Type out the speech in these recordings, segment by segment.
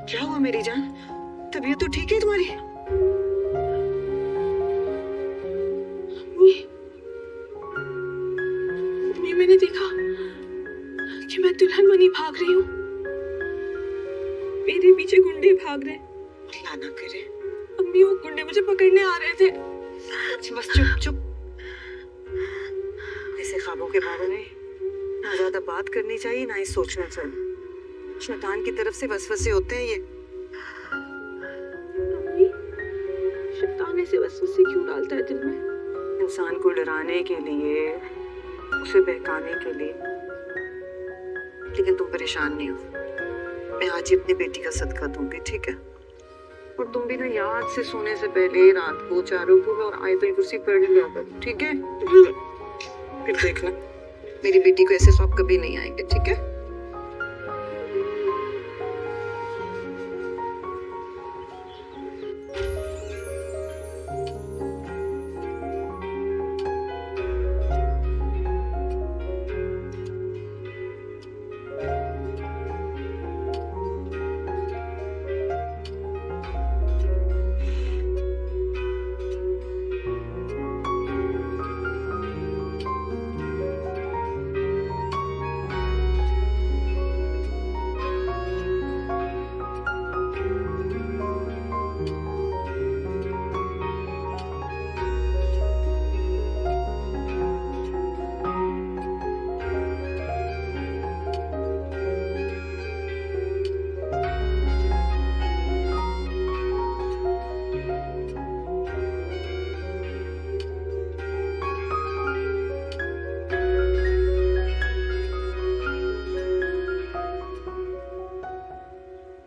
क्या हुआ मेरी जान? तबीयत तो ठीक है तुम्हारी? अम्मी, मैंने देखा कि मैं दुल्हन बनी भाग रही हूँ। मेरे पीछे गुंडे भाग रहे। अल्लाह ना करे। अम्मी, वो गुंडे मुझे पकड़ने आ रहे थे। बस चुप चुप। ऐसे ख्वाबों के बारे में ना ज्यादा बात करनी चाहिए, ना ही सोचना चाहिए। शैतान की तरफ से वसवसे होते हैं ये। अम्मी, शैतान ऐसे वसवसे क्यों डालता है दिल में? इंसान को डराने के लिए, उसे बहकाने के लिए। लेकिन तुम परेशान नहीं हो, मैं आज ही अपनी बेटी का सदका दूंगी, ठीक है? और तुम भी ना याद से सोने से पहले रात को चारों को और आयतुल कुर्सी पढ़ लिया करो, ठीक है? फिर देखना मेरी बेटी को ऐसे ख्वाब कभी नहीं आएंगे, ठीक है?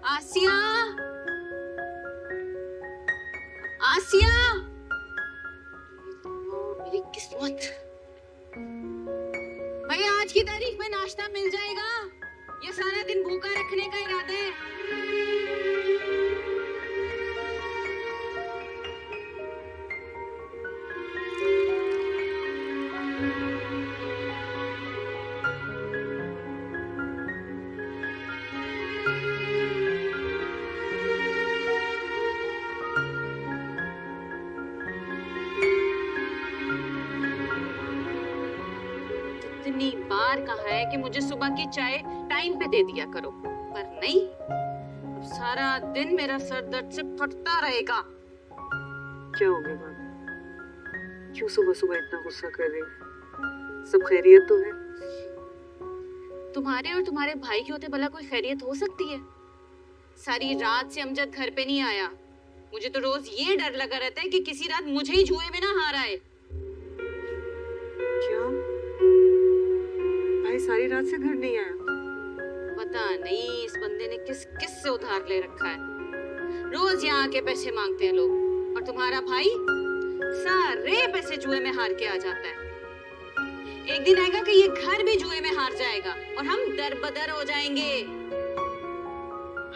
आसिया, आसिया, मेरी किस्मत। भैया आज की तारीख में नाश्ता मिल जाएगा या सारा दिन भूखा रखने का इरादा है? इतनी बार कहा है कि मुझे सुबह की चाय टाइम पे दे दिया करो, पर नहीं। अब सारा दिन मेरा सर दर्द से फटता रहेगा। क्या हो गया बात? क्यों सुबह सुबह इतना गुस्सा कर रही है? सब खैरियत तो है? तुम्हारे और तुम्हारे भाई के होते भला कोई खैरियत हो सकती है? सारी रात से अमजद घर पे नहीं आया। मुझे तो रोज ये डर लगा रहता है कि किसी रात मुझे ही जुए में ना हार आए। क्या भाई सारी रात से घर नहीं आया? पता नहीं इस बंदे ने किस किस से उधार ले रखा है। रोज यहाँ आके पैसे मांगते हैं लोग, और तुम्हारा भाई सारे पैसे जुए में हार के आ जाता है। एक दिन आएगा कि ये घर भी जुए में हार जाएगा और हम दरबदर हो जाएंगे।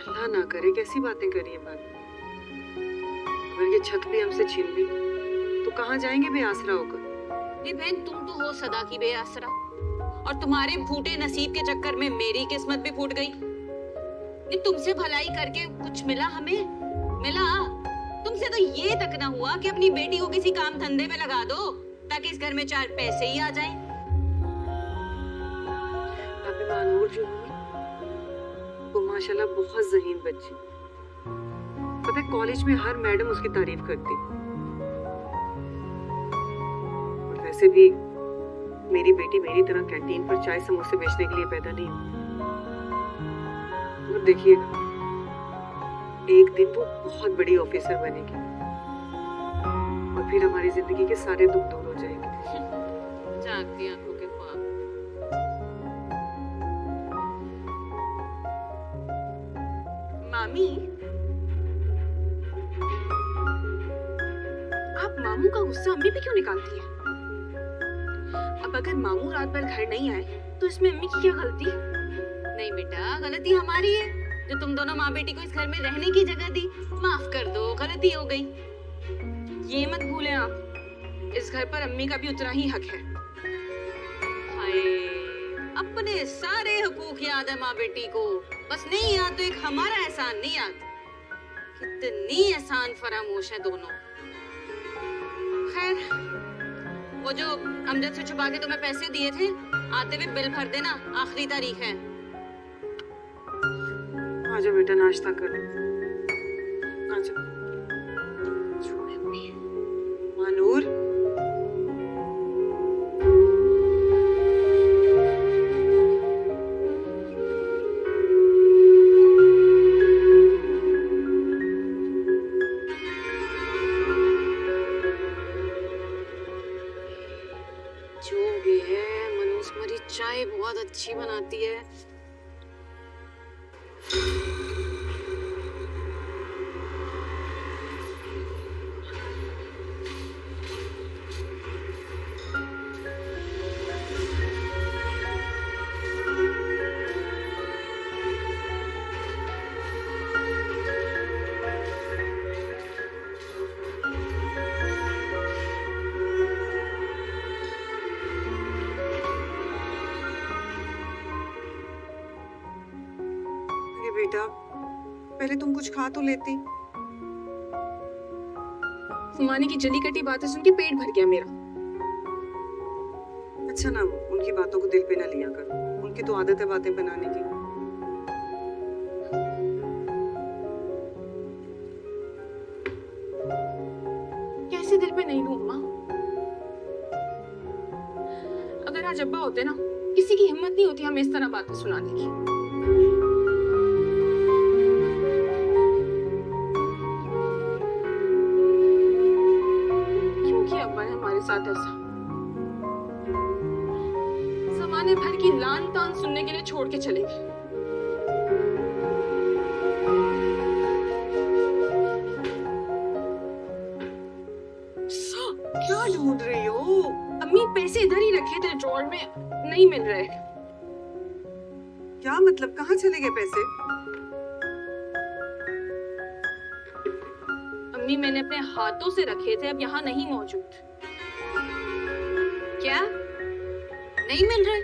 अल्लाह ना करे, कैसी बातें करिए बात। अगर ये छत भी हमसे छीन ली तो कहाँ जाएंगे बेआसरा होकर। नहीं बहन, तुम तो हो सदा की बेआसरा, और तुम्हारे फूटे नसीब के चक्कर में मेरी किस्मत भी फूट गई। नहीं, तुमसे भलाई करके कुछ मिला हमें? मिला? तुमसे तो ये तक ना हुआ कि अपनी बेटी को किसी काम धंधे में लगा दो ताकि इस घर में 4 पैसे ही आ जाएं। अभी मानूर जो है वो माशाल्लाह बहुत ज़हीन बच्ची। पता है कॉलेज में हर मैडम उसकी तारीफ करती। और वैसे भी मेरी बेटी मेरी तरह कैंटीन पर चाय समोसे बेचने के लिए पैदा नहीं हुई। और देखिएगा एक दिन वो बहुत बड़ी ऑफिसर बनेगी और फिर हमारी जिंदगी के सारे दुख दूर हो जाएंगे। जागती आंखों के ख्वाब। मामी, आप मामू का गुस्सा अम्मी पे क्यों निकालती है? अब अगर मामू रात भर घर नहीं आए तो इसमें अम्मी की क्या गलती? नहीं बेटा, गलती हमारी है जो तुम दोनों माँ बेटी को इस घर में रहने की जगह दी। माफ कर दो, गलती हो गई। ये मत भूलें आप, इस घर पर अम्मी का भी उतना ही हक है। हाय, अपने सारे हुकूक याद है माँ बेटी को, बस नहीं याद तो एक हमारा एहसान नहीं याद। कितनी एहसान फरामोश है दोनों। खैर, वो जो अमजद से छुपा के तुम्हें पैसे दिए थे, आते हुए बिल भर देना, आखिरी तारीख है। आजा बेटा, नाश्ता कर। आजा। मानूर, जो भी है, मनूस मेरी चाय बहुत अच्छी बनाती है। बेटा पहले तुम कुछ खा तो लेती। मानी की जली कटी बातें सुन के पेट भर गया मेरा। अच्छा ना, उनकी बातों को दिल पे ना लिया कर, उनकी तो आदत है बातें बनाने की। कैसे दिल पे नहीं लूं अम्मा? अगर आज अब्बा होते ना, किसी की हिम्मत नहीं होती हमें इस तरह बातें सुनाने की। साथ ऐसा जमाने भर की लान तान सुनने के लिए छोड़ के चले गए। क्या ढूंढ रही हो? अम्मी पैसे इधर ही रखे थे ड्रॉअर में, नहीं मिल रहे। क्या मतलब, कहाँ चले गए पैसे? अम्मी मैंने अपने हाथों से रखे थे, अब यहाँ नहीं मौजूद। क्या नहीं मिल रहे?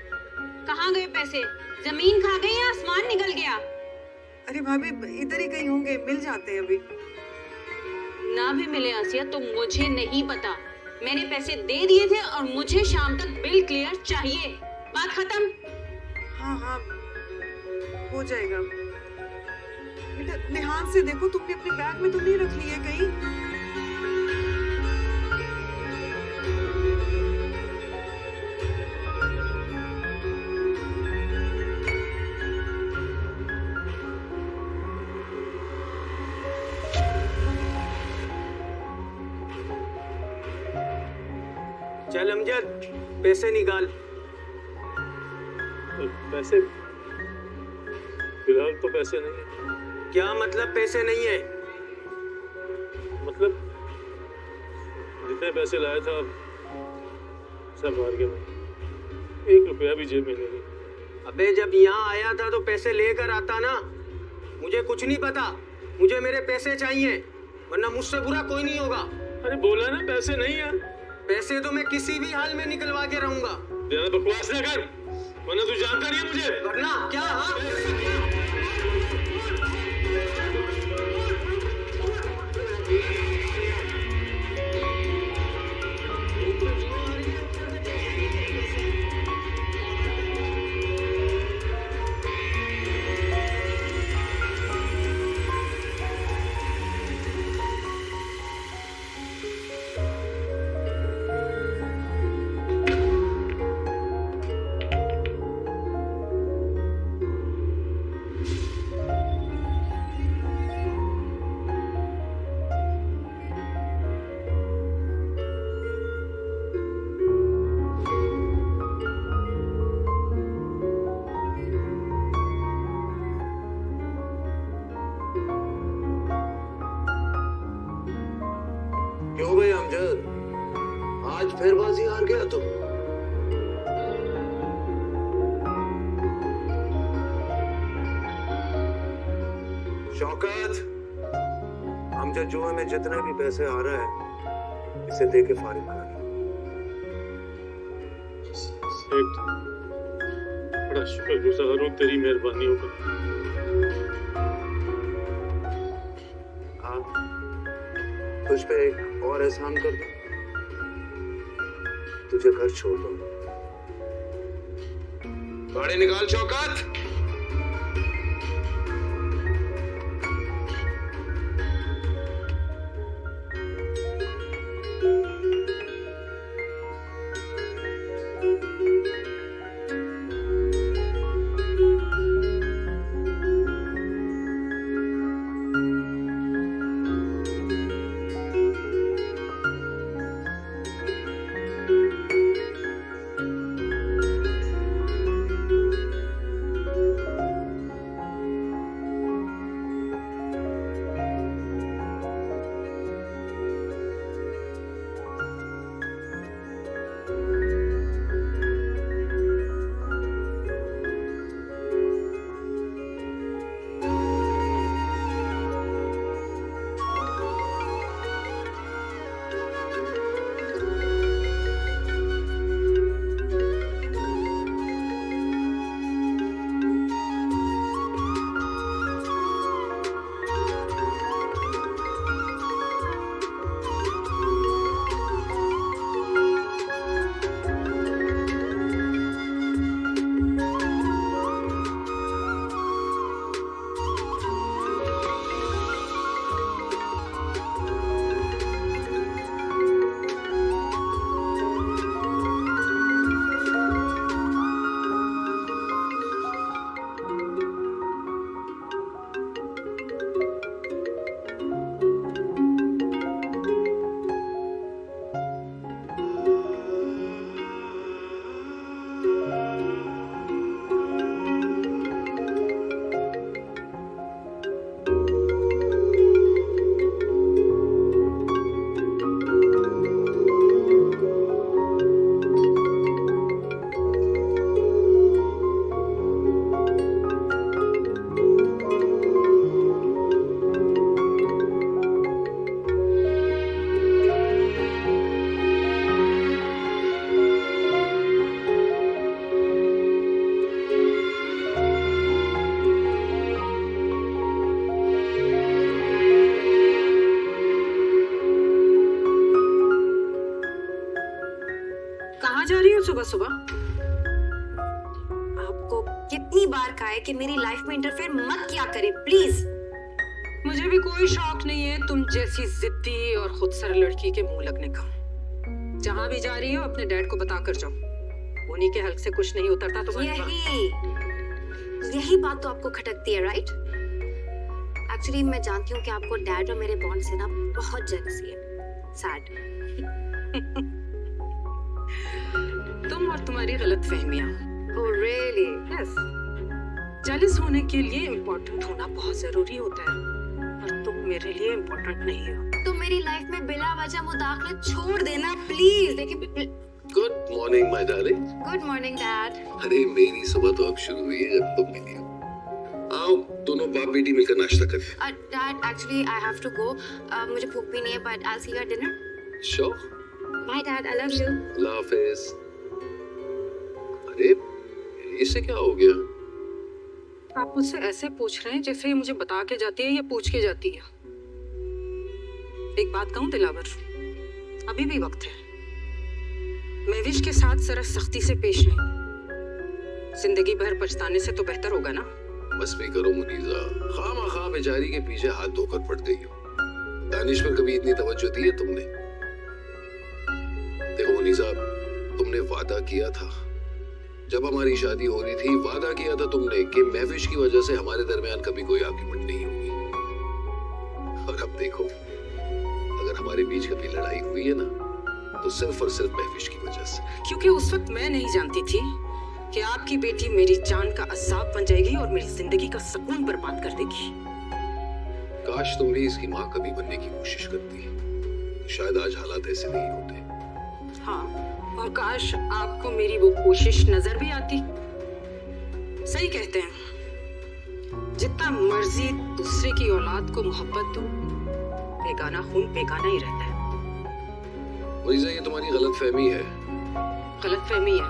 कहाँ गए पैसे? जमीन खा गई या आसमान निकल गया? अरे भाभी इधर ही कहीं होंगे, मिल जाते हैं अभी। ना भी मिले आसिया तो मुझे नहीं पता। मैंने पैसे दे दिए थे और मुझे शाम तक बिल क्लियर चाहिए। बात खत्म। हाँ हाँ हो जाएगा। बेटा ध्यान से देखो, तुमने अपने बैग में तो नहीं रख ली है कहीं? चल अमजद, पैसे निकाल। पैसे? फिलहाल तो पैसे नहीं है। क्या मतलब पैसे नहीं है? मतलब जितने पैसे लाया था सब हार गए मैं। 1 रुपया भी जेब में नहीं। अबे जब यहाँ आया था तो पैसे लेकर आता ना। मुझे कुछ नहीं पता, मुझे मेरे पैसे चाहिए, वरना मुझसे बुरा कोई नहीं होगा। अरे बोला ना पैसे नहीं है। पैसे तो मैं किसी भी हाल में निकलवा के रहूंगा। ज्यादा बकवास ना कर, वरना तू जानता नहीं है मुझे। वरना क्या? हाँ क्यों भाई अमजद, आज फिर बाजी हार गया तुम? शौकत, अमजद जुए में जितने भी पैसे आ रहा है इसे दे के फारिग कर। सेठ, बड़ा शुक्रगुजार हूँ तेरी मेहरबानियों का। तुझ पे एक और एहसान कर दूं, तुझे घर छोड़ दूं। गाड़ी निकाल शौकत। जा रही हो सुबह सुबह? आपको कितनी बार कहा है कि मेरी लाइफ में इंटरफेयर मत किया करे, प्लीज। मुझे भी कोई शौक नहीं है तुम जैसी जिद्दी और खुदसर लड़की के मुंह लगने का। जहां भी जा रही हो अपने डैड को बता कर जाओ, उन्हीं के हल्क से कुछ नहीं उतरता तो यही बात तो आपको खटकती है, राइट? एक्चुअली मैं जानती हूँ कि आपको डैड और मेरे बॉन्ड से ना बहुत जेलसी है। सैड। तुम और तुम्हारी गलतफहमियां। Oh really? Yes. जेलस होने के लिए इम्पोर्टेंट होना बहुत जरूरी होता है, और तुम मेरे लिए इम्पोर्टेंट नहीं हो। तो मेरी लाइफ में बिला वजह मुदाखलत छोड़ देना प्लीज। देखिए good morning morning my darling. Good morning dad. अरे मेरी सुबह तो अब शुरू हुई है जब तुम मिली हो। आओ दोनों बाप बेटी मिलकर नाश्ता करें। Dad actually I have to go. मुझे भूख भी नहीं है but I see you at dinner. Sure. Bye dad, I love you. अल्लाह हाफिज। अरे इससे क्या हो गया? आप मुझसे ऐसे पूछ रहे हैं जैसे ये मुझे बता के जाती है या पूछ के जाती है। एक बात कहूँ दिलावर, अभी भी वक्त है। महविश के साथ जरा सख्ती से पेश नहीं। जिंदगी भर पछताने से तो बेहतर होगा ना। बस भी करो मुनीजा, खामा बेचारी के पीछे हाथ धोकर पड़ गई हो। दानिश पर कभी इतनी तवज्जो दी है तुमने? देखो मुनीजा, तुमने वादा किया था जब हमारी शादी हो रही थी, वादा किया था तुमने कि महविश की वजह से हमारे दरमियान कभी कोई आर्गुमेंट नहीं होगी। और अब देखो, अगर हमारे बीच कभी लड़ाई हुई है ना तो सिर्फ और सिर्फ महविश की वजह से। क्योंकि उस वक्त मैं नहीं जानती थी कि आपकी बेटी मेरी जान का अज़ाब बन जाएगी और मेरी जिंदगी का सुकून बर्बाद कर देगी। काश तुम भी इसकी माँ कभी बनने की कोशिश करती, तो शायद आज हालात ऐसे नहीं होते। हाँ, और काश आपको मेरी वो कोशिश नजर भी आती। सही कहते हैं, जितना मर्जी दूसरे की औलाद को मोहब्बत दो, बेगाना खून बेगाना ही रहता है। वैसे ये तुम्हारी गलतफहमी है। गलतफहमी है?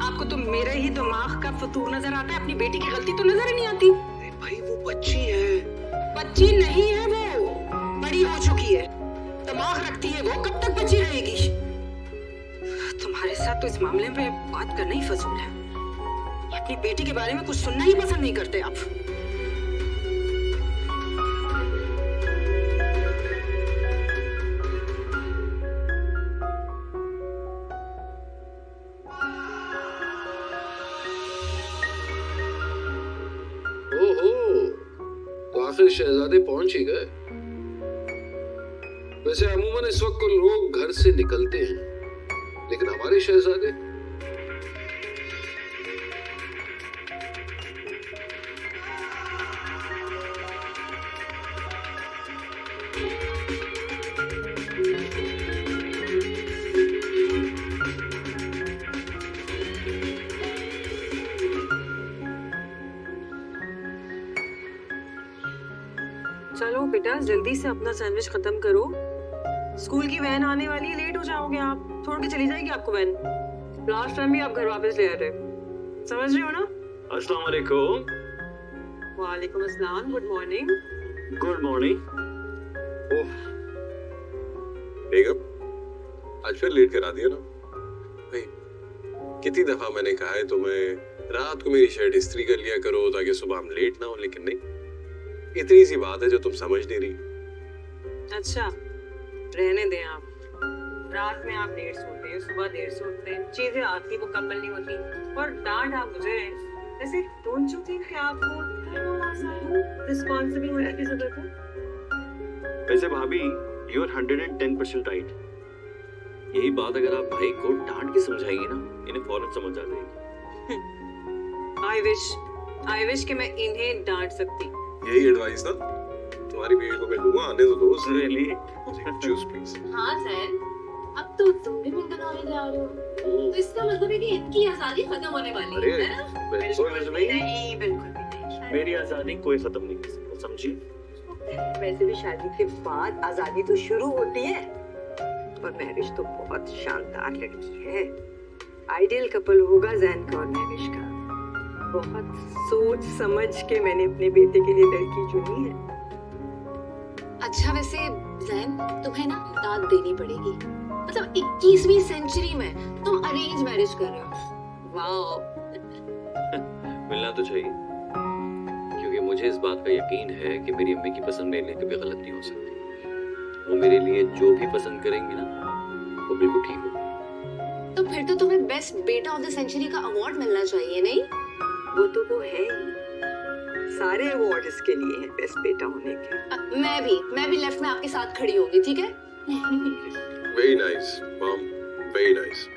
आपको तो मेरे ही दिमाग का फतूर नजर आता है, अपनी बेटी की गलती तो नजर ही नहीं आती। अरे भाई वो बच्ची है। बच्ची नहीं है वो, बड़ी हो चुकी है। दिमाग रखती है वो, कब तक बच्ची रहेगी? तुम्हारे साथ तो इस मामले में बात करना ही फजूल है। अपनी बेटी के बारे में कुछ सुनना ही पसंद नहीं करते आप। ओहो, तो आखिर शहजादे पहुंच ही गए। वैसे अमूमन इस वक्त लोग घर से निकलते हैं, लेकिन हमारे शहजादे चलो बेटा, जल्दी से अपना सैंडविच खत्म करो। स्कूल की वैन आने वाली है, लेट हो जाओगे आप। छोड़ के चली जाएगी आपको वैन। लास्ट टाइम भी आप घर वापस ले आ रहे, समझ रहे हो ना? अस्सलाम वालेकुम। वालेकुम अस्सलाम, good morning. Good morning. Oh बेगम, आज फिर लेट करा दिया ना भाई। कितनी दफा मैंने कहा है तुम्हें रात को मेरी शर्ट इस्त्री कर लिया करो ताकि सुबह हम लेट ना हो, लेकिन नहीं। इतनी सी बात है जो तुम समझ नहीं रही। अच्छा, रहने दें आप। रात में आप देर सोते हैं, सुबह देर सोते हैं, चीजें आती मुकम्मल नहीं होती और डांट आप मुझे। ऐसे डोंट यू थिंक कि आपको रिस्पॉन्सिबल होने की जरूरत है? वैसे भाभी, यू आर 110% राइट। यही बात अगर आप भाई को डांट के समझाएंगे ना, इन्हें फौरन समझ आ जाएगी। आई विश कि मैं इन्हें डांट सकती। यही एडवाइस था तुम्हारी बीवी को। मैं दूंगा, आने दो दोस्त। रियली? Juice please. हाँ सर, अब तो तुम भी मिल बनाने जा रहे हो, तो इसका मतलब है कि इनकी आजादी खत्म होने वाली है ना? बिल्कुल नहीं, बिल्कुल भी नहीं। मेरी आजादी कोई खत्म नहीं कर सकता, समझिए। वैसे भी शादी के बाद आजादी तो शुरू होती है। और महविश तो बहुत शानदार लड़की है। आइडियल कपल होगा जैन का और महविश का। बहुत सोच समझ के मैंने अपने बेटे के लिए लड़की चुनी है। अच्छा वैसे जैन, तुम्हें ना दाद देनी पड़ेगी। मतलब 21वीं सेंचुरी में तुम अरेंज मैरिज कर रहे हो। वाओ। मिलना तो चाहिए, क्योंकि मुझे इस बात का यकीन है कि मेरी अम्मी की पसंद मेरे लिए कभी गलत नहीं हो सकती। वो मेरे लिए जो भी पसंद करेंगी ना, वो बिल्कुल ठीक हो। तो फिर तो तुम्हें बेस्ट बेटा ऑफ द सेंचुरी का अवार्ड मिलना चाहिए, नहीं? वो तो वो है ही। सारे अवार्ड इसके लिए हैं बेस्ट बेटा होने के। मैं भी लेफ्ट में आपके साथ खड़ी होंगी, ठीक है? Very nice mom, very nice.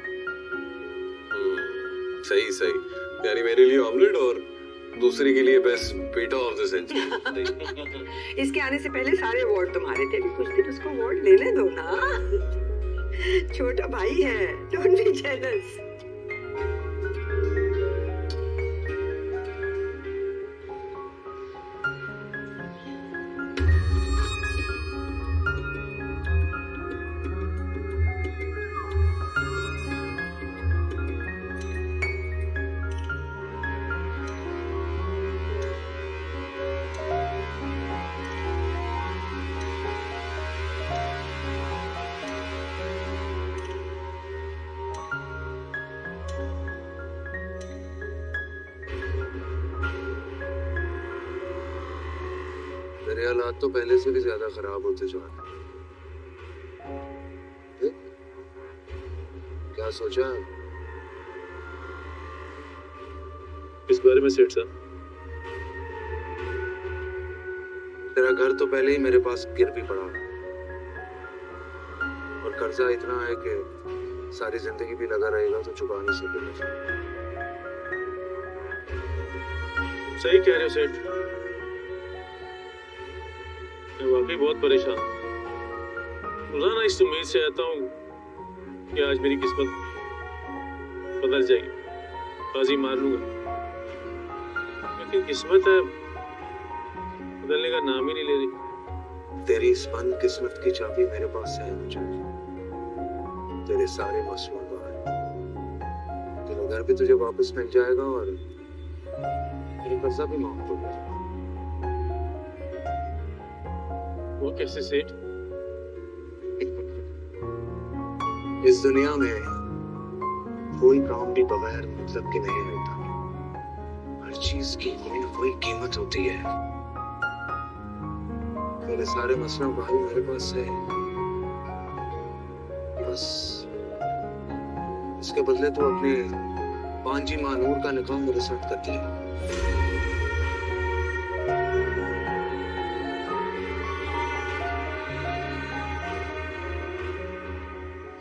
सही सही। यानी मेरे लिए ऑमलेट और दूसरे के लिए बेस्ट बेटा ऑफ द सेंचुरी। इसके आने से पहले सारे अवार्ड तुम्हारे थे। अभी कुछ दिन उसको अवार्ड लेने दो ना। छोटा भाई है, डोंट बी जेलस। हालात तो पहले से भी ज्यादा खराब होते जा रहे हैं। क्या सोचा? इस बारे में सेठ साहब? तेरा घर तो पहले ही मेरे पास गिर भी पड़ा और कर्जा इतना है कि सारी जिंदगी भी लगा रहेगा तो चुका नहीं सकेगा। सही कह रहे हो सेठ, मैं वाकई बहुत परेशान हूँ। रोजाना इस उम्मीद से आता हूँ कि आज मेरी किस्मत बदल जाएगी, बाजी मार लूंगा, लेकिन किस्मत है बदलने का नाम ही नहीं ले रही। तेरी इस बंद किस्मत की चाबी मेरे पास है मुझे। तेरे सारे मसलों का है। तेरा घर भी तुझे वापस मिल जाएगा और तेरा कर्जा भी माफ हो जाएगा। वो कैसे सेठ? इस दुनिया में कोई काम भी बगैर मतलब के नहीं होता। हर चीज की कोई ना कोई कीमत होती है। मेरे सारे मसलों का हल मेरे पास है, बस इसके बदले तो अपने पांजी मानूर का निकाह मेरे साथ कर दिया।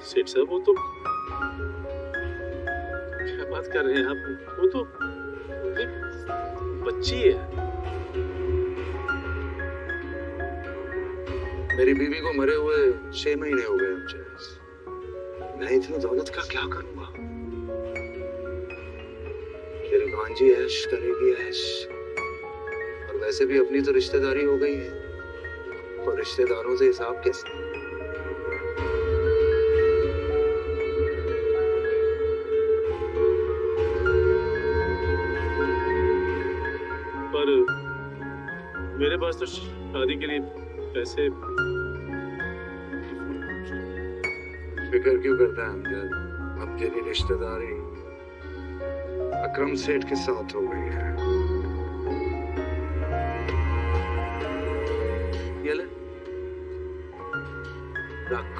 सेठ साहब वो तो क्या बात कर रहे हैं आप? वो तो एक बच्ची है। मेरी बीवी को मरे हुए 6 महीने हो गए मुझे। मैं इतनी दौलत का क्या करूंगा? तेरी भांजी ऐश करेगी ऐश, और वैसे भी अपनी तो रिश्तेदारी हो गई है, और रिश्तेदारों से हिसाब कैसे? पर मेरे पास तो शादी के लिए पैसे। फिक्र क्यों करता है अमजद? अब तेरी रिश्तेदारी अकरम सेठ के साथ हो गई है। ये ले, रख।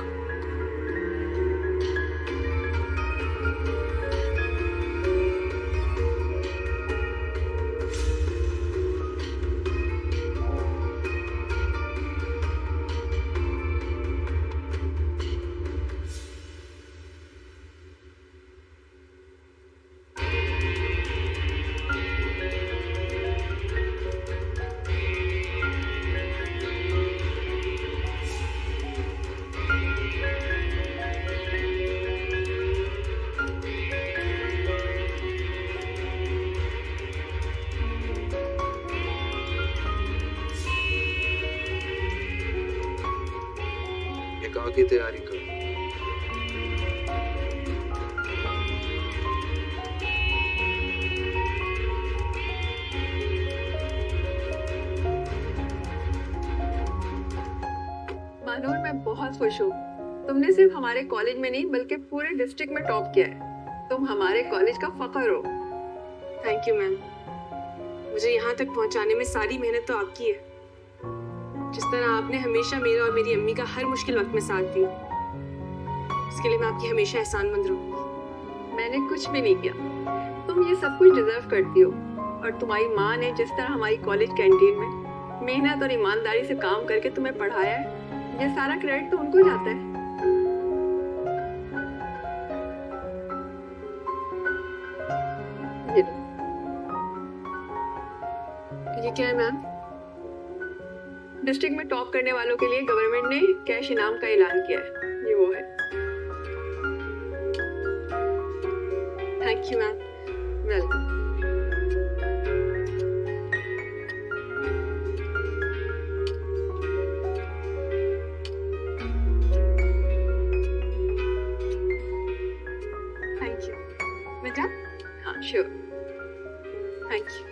निकाह की तैयारी कर। मानूर, मैं बहुत खुश हूँ। तुमने सिर्फ हमारे कॉलेज में नहीं बल्कि पूरे डिस्ट्रिक्ट में टॉप किया है। तुम हमारे कॉलेज का फख्र हो। Thank you ma'am. मुझे यहाँ तक पहुँचाने में सारी मेहनत तो आपकी है। जिस तरह आपने हमेशा मेरा और मेरी अम्मी का हर मुश्किल वक्त में साथ दिया, इसके लिए मैं आपकी हमेशा एहसानमंद रहूंगी। मैंने कुछ भी नहीं किया, तुम ये सब कुछ डिजर्व करती हो। और तुम्हारी माँ ने जिस तरह हमारी कॉलेज कैंटीन में मेहनत और ईमानदारी से काम करके तुम्हें पढ़ाया है, ये सारा क्रेडिट तो उनको जाता है। ये क्या है मैम? डिस्ट्रिक्ट में टॉप करने वालों के लिए गवर्नमेंट ने कैश इनाम का ऐलान किया है। ये वो है। Thank you ma'am. Welcome. Thank you. मैं जाऊँ? हाँ श्योर। Thank you.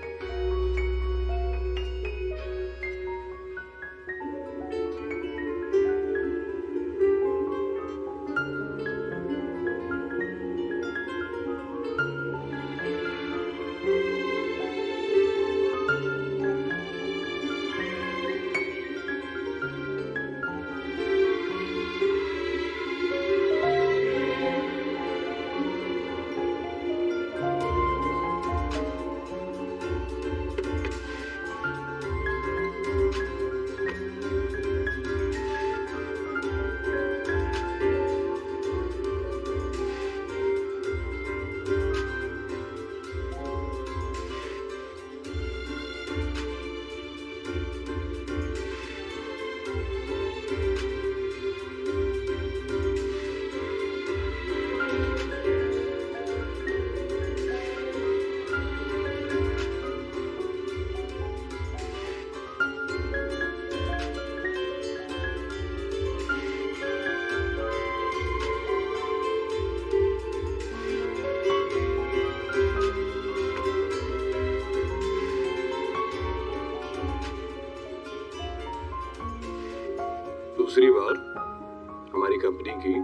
की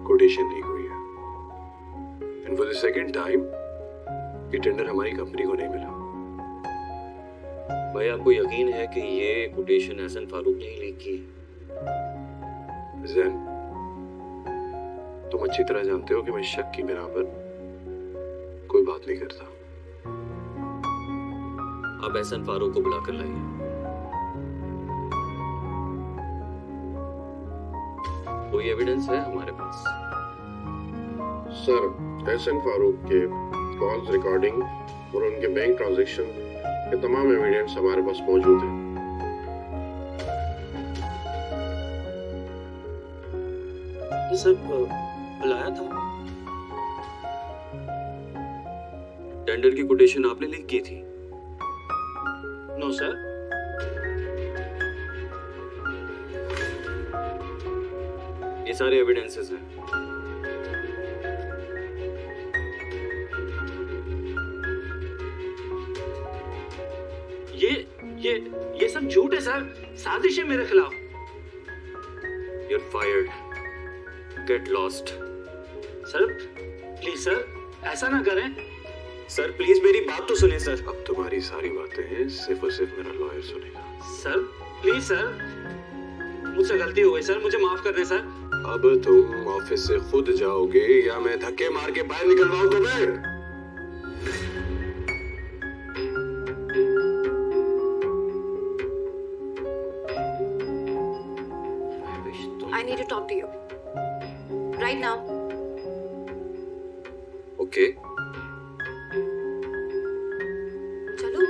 कोटेशन लीक हुई है and for the second time ये टेंडर हमारी कंपनी को नहीं मिला। भाई आपको यकीन है कि ये कोटेशन एहसन फारूक ने ही लीक की है? जैन, तुम अच्छी तरह जानते हो कि मैं शक की बिना पर कोई बात नहीं करता। आप एहसन फारूक को बुलाकर लाइए। कोई एविडेंस है हमारे पास? सर, एहसन फारूक के कॉल्स रिकॉर्डिंग और उनके बैंक ट्रांजैक्शन के तमाम एविडेंस हमारे पास मौजूद हैं। ये सब बुलाया था। टेंडर की कोटेशन आपने लीक की थी? No sir. ये सारे एविडेंसेस हैं। ये सब झूठ है सर, साजिश है मेरे खिलाफ। You're fired. Get lost. Sir please sir, ऐसा ना करें सर, प्लीज मेरी बात तो सुने सर। अब तुम्हारी सारी बातें सिर्फ और सिर्फ मेरा लॉयर सुनेगा। सर प्लीज सर, मुझसे गलती हो गई सर, मुझे माफ कर दें सर। अब तुम ऑफिस से खुद जाओगे या मैं धक्के मार के बाहर निकलवाऊं तुम्हें? I need to talk to you. Right now. Okay. चलो.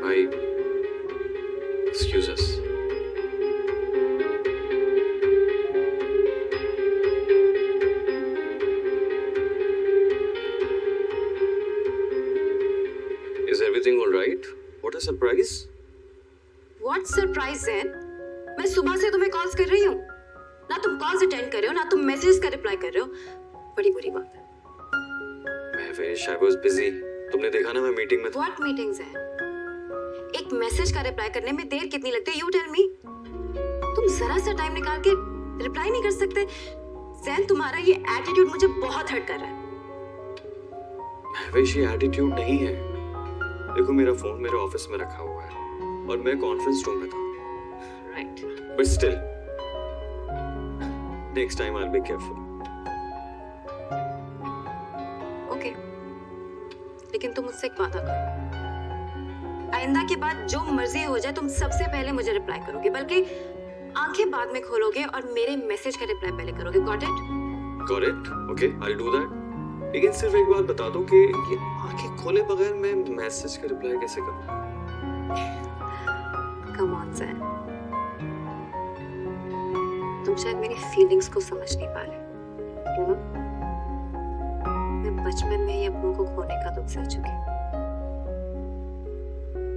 Bye. Excuse us. Is everything all right? What a surprise. What surprise, Zain? मैं सुबह से तुम्हें कॉल्स कर रही हूँ, ना तुम कॉल्स अटेंड कर रहे हो, ना तुम मैसेज का रिप्लाई कर रहे हो। बड़ी बुरी बात है। Mahwish, I was busy. तुमने देखा ना मैं मीटिंग में था। What meetings है? एक मैसेज का रिप्लाई करने में देर कितनी लगती है? You tell me. तुम जरा सा टाइम निकाल के रिप्लाई नहीं कर सकते? जैन, तुम्हारा ये एटीट्यूड मुझे बहुत हर्ट कर रहा है। महवेश, ये एटीट्यूड नहीं है। देखो, मेरा फोन मेरे ऑफिस में रखा हुआ है और मैं कॉन्फ्रेंस रूम में था। Right. But still, next time I'll be careful. Okay. लेकिन तुम मुझसे एक वादा करो। आइंदा के बाद जो मर्जी हो जाए, तुम सबसे पहले मुझे रिप्लाई करोगे, बल्कि आंखें बाद में खोलोगे और मेरे मैसेज का रिप्लाई पहले करोगे। Got it? Got it? Okay, I'll do that. लेकिन सिर्फ एक बात बता दो कि ये आंखें खोले बगैर मैं मैसेज का रिप्लाई कैसे करूं? Come on, Zain. तुम शायद मेरी फीलिंग्स को समझ नहीं पा रहे। मैं बचपन में ही अपनों को खोने का दुख सह चुकी,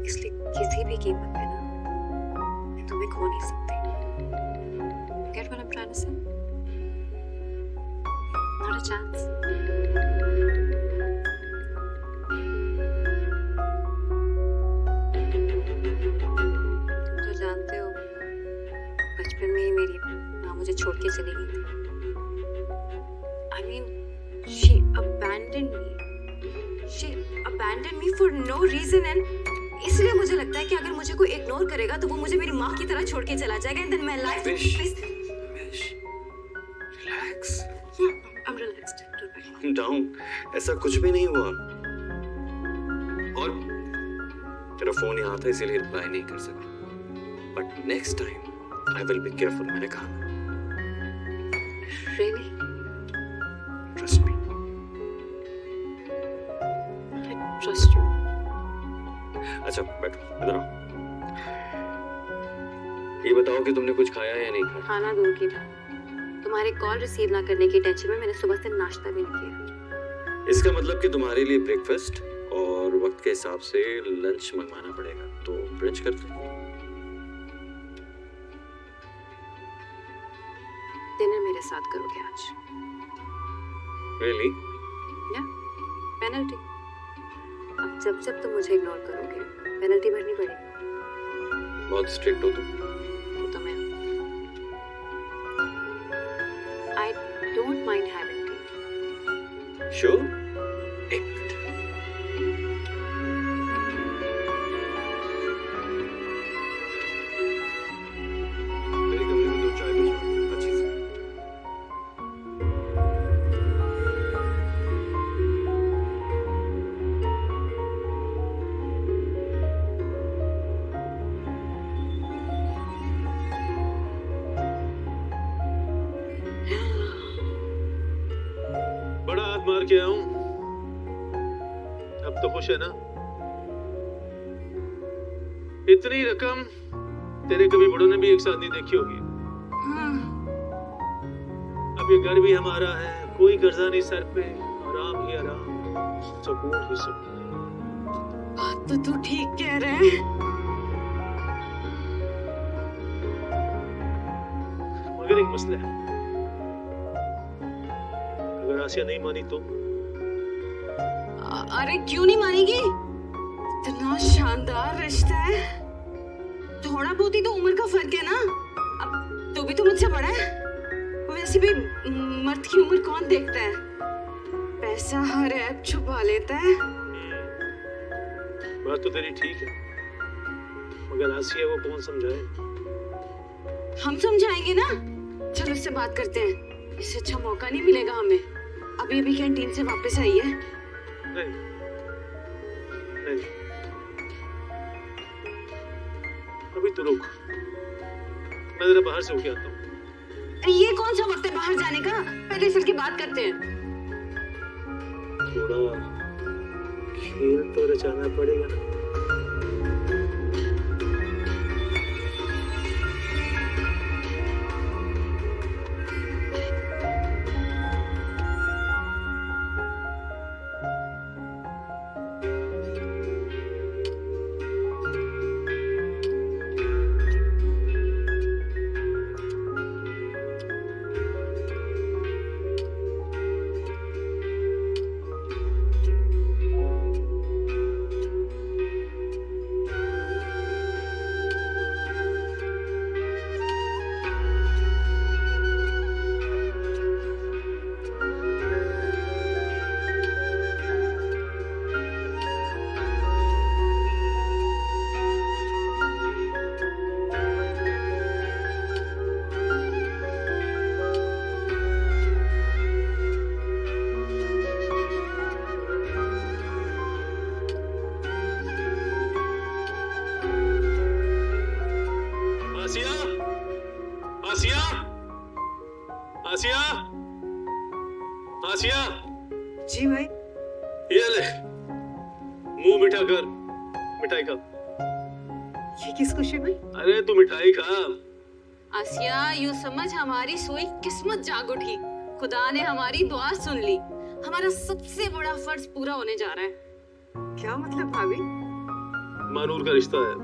इसलिए किसी भी कीमत पे ना मैं तुम्हें खो नहीं सकती। Get what I'm trying to say? Not a chance. तो जानते हो, बचपन में ही मेरी माँ मुझे छोड़ के चली गई थी। I mean, she abandoned me. She abandoned me for no reason, and इसलिए मुझे लगता है कि अगर मुझे कोई इग्नोर करेगा तो वो मुझे मेरी माँ की तरह छोड़ के चला जाएगा, and then my life will be please. Relax. Yeah, I'm relaxed. Don't worry. Calm down. ऐसा कुछ भी नहीं हुआ। और तेरा फोन यहाँ था इसीलिए रिप्लाई नहीं कर सका। But next time I will be careful. मैंने कहा। Really? Trust me. I trust you. अच्छा बैठो, इधर आओ। ये बताओ कि तुमने कुछ खाया या नहीं खाया? खाना दूर की था, तुम्हारे कॉल रिसीव ना करने की टेंशन में मैंने सुबह से नाश्ता भी नहीं किया। इसका मतलब कि तुम्हारे लिए ब्रेकफास्ट और वक्त के हिसाब से लंच मंगवाना पड़ेगा, तो ब्रंच करते हैं। डिनर मेरे साथ करोगे आज? Really? या पेनल्टी। अब जब तुम मुझे इग्नोर करोगे, पेनल्टी भरनी पड़ेगी। बहुत स्ट्रिक्ट हो तुम। वो तो मैं हूँ। Don't mind having T. Sure, एक मिनट। मेरे कमरे में 2 चाय भिजवा अच्छी से। बड़ा हाथ मार के आया हूं, अब तो खुश है ना? इतनी रकम तेरे कभी बड़ों ने भी एक साथ नहीं देखी होगी। अब ये घर भी हमारा है, कोई कर्जा नहीं सर पे, आराम ही आराम, सुकून ही सुकून। बात तो तू ठीक कह रहे है। मगर एक मसला है, अगर आसिया नहीं मानी तो? अरे क्यों नहीं मानेगी? इतना शानदार रिश्ता है, थोड़ा बहुत ही तो उम्र का फर्क है ना। अब तो भी तो मुझसे बड़ा है। वैसे भी मर्द की उम्र कौन देखता है, पैसा हर ऐप छुपा लेता है। बात तो तेरी ठीक है, मगर आसिया को कौन समझाए? हम समझाएंगे ना, चलो उससे बात करते हैं। इससे अच्छा मौका नहीं मिलेगा हमें। अभी अभी कैंटीन से वापस आई है। नहीं, नहीं, अभी तो रुक, मैं जरा बाहर से होके आता हूँ। अरे ये कौन सा वक्त है बाहर जाने का? पहले इस की बात करते हैं। थोड़ा खेल तो रचाना पड़ेगा ना। आसिया, आसिया, आसिया। जी भाई। ये ले, मुंह मीठा कर, मिठाई खा। ये किस खुशी में? अरे तू मिठाई खा। आसिया, यूं समझ हमारी सोई किस्मत जाग उठी। खुदा ने हमारी दुआ सुन ली। हमारा सबसे बड़ा फर्ज पूरा होने जा रहा है। क्या मतलब भाभी? मानूर का रिश्ता है।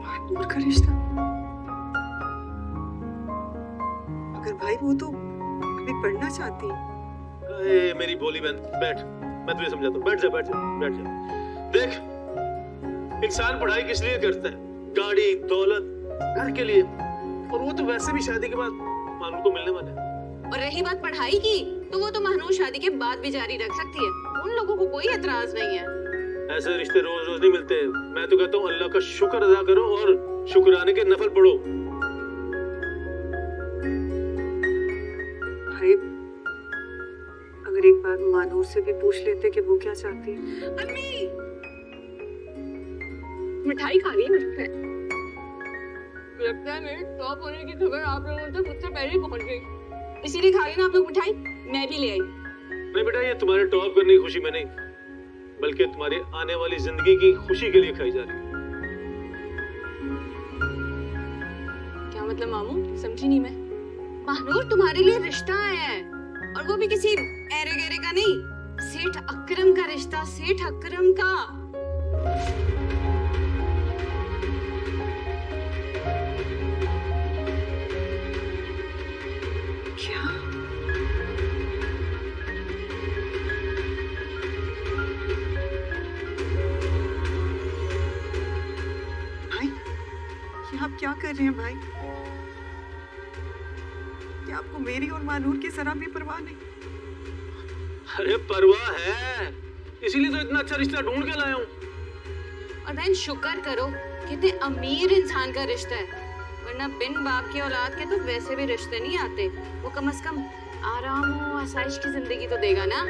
मानूर का रिश्ता? मगर भाई वो तो अभी पढ़ना चाहती है। अरे मेरी बोली बहन, बैठ, मैं तुझे समझाता हूँ। बैठ जा, बैठ जा, बैठ जा। देख, इंसान पढ़ाई किस लिए करता है? गाड़ी, दौलत, घर के लिए। और वो तो वैसे भी शादी के बाद मानूर को मिलने वाला है। और रही बात पढ़ाई की, तो वो तो महानूर शादी के बाद भी जारी रख सकती है। उन लोगों को कोई एतराज नहीं है। ऐसे रिश्ते रोज रोज नहीं मिलते। मैं तो कहता हूँ अल्लाह का शुक्र अदा करो और शुक्राने के नफल पढ़ो। भाई अगर एक बार मानूर से भी पूछ लेते कि वो क्या चाहती है। अम्मी, मिठाई खा रही है मुझसे। लगता है मेरे टॉप होने की खबर आप लोगों तक मुझसे पहले ही पहुंच गई। इसीलिए खा रही ना आप लोग मिठाई, मैं भी ले आई। नहीं बेटा, ये तुम्हारे टॉप करने की खुशी में नहीं, बल्कि तुम्हारी आने वाली जिंदगी की खुशी के लिए खाई जा रही है। क्या मतलब मामू? समझी नहीं मैं। महानूर तुम्हारे लिए रिश्ता आया है, और वो भी किसी ऐरे गैरे का नहीं, सेठ अकरम का रिश्ता। सेठ अकरम का। क्या? भाई ये आप क्या कर कर रहे हैं भाई? क्या आपको मेरी और मानूर की जरा भी परवाह नहीं? अरे परवाह है, इसीलिए तो इतना अच्छा रिश्ता ढूंढ के लाया हूँ। और बहन शुक्र करो, कितने अमीर इंसान का रिश्ता है, वरना बिन बाप की औलाद के तो वैसे भी रिश्ते नहीं आते। वो कम से कम आराम और आसाइश की जिंदगी तो देगा ना।